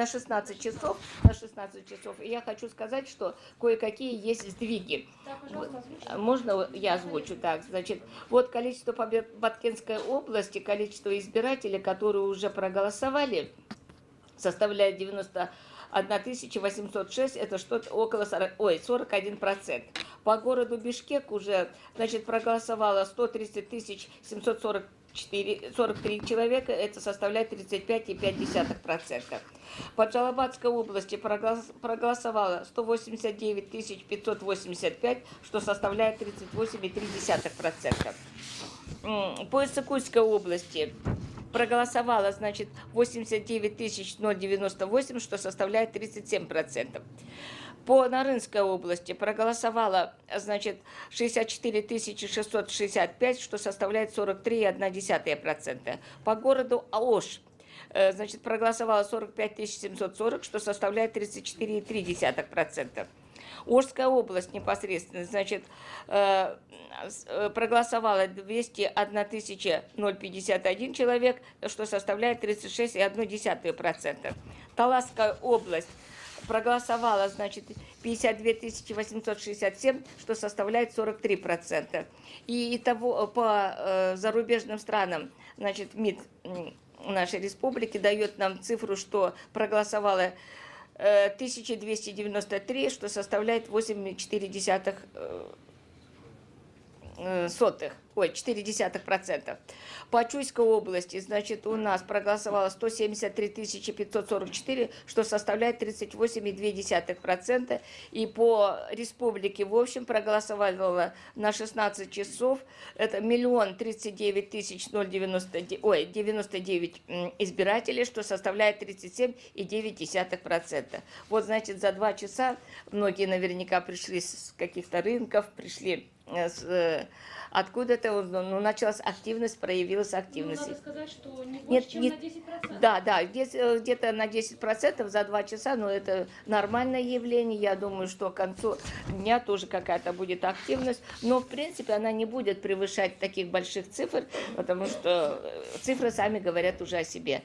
на 16 часов, на 16 часов. И я хочу сказать, что кое-какие есть сдвиги. Да, пожалуйста, озвучите. Можно я озвучу? Так, значит, вот количество по Баткенской области, количество избирателей, которые уже проголосовали, составляет 91 806, это что-то около 41%. По городу Бишкек уже, значит, проголосовало 130 743 человека, это составляет 35,5%. По Джалабадской области проголосовало 189 585, что составляет 38,3%. По Иссыкульской области проголосовало, значит, 89 098, что составляет 37%. По Нарынской области проголосовало, значит, 64 665, что составляет 43,1%. По городу Аош, значит, проголосовало 45 740, что составляет 34,3%. Ожская область непосредственно, значит, проголосовало 201 051 человек, что составляет 36,1%. Таласская область проголосовало, значит, 52 867, что составляет 43%. И того по зарубежным странам, значит, МИД нашей республики дает нам цифру, что проголосовало 1293, что составляет 8,4%. 0,4%. По Чуйской области, значит, у нас проголосовало 173 544, что составляет 38,2%. И по республике, в общем, проголосовало на 16 часов, это 1 039 099 избирателей, что составляет 37,9%. Вот, значит, за 2 часа многие наверняка пришли с каких-то рынков, пришли откуда-то, ну, началась активность, проявилась активность. Ну, надо сказать, что не больше, чем на 10%. Да, где-то на 10% за 2 часа, но это нормальное явление. Я думаю, что к концу дня тоже какая-то будет активность, но, в принципе, она не будет превышать таких больших цифр, потому что цифры сами говорят уже о себе.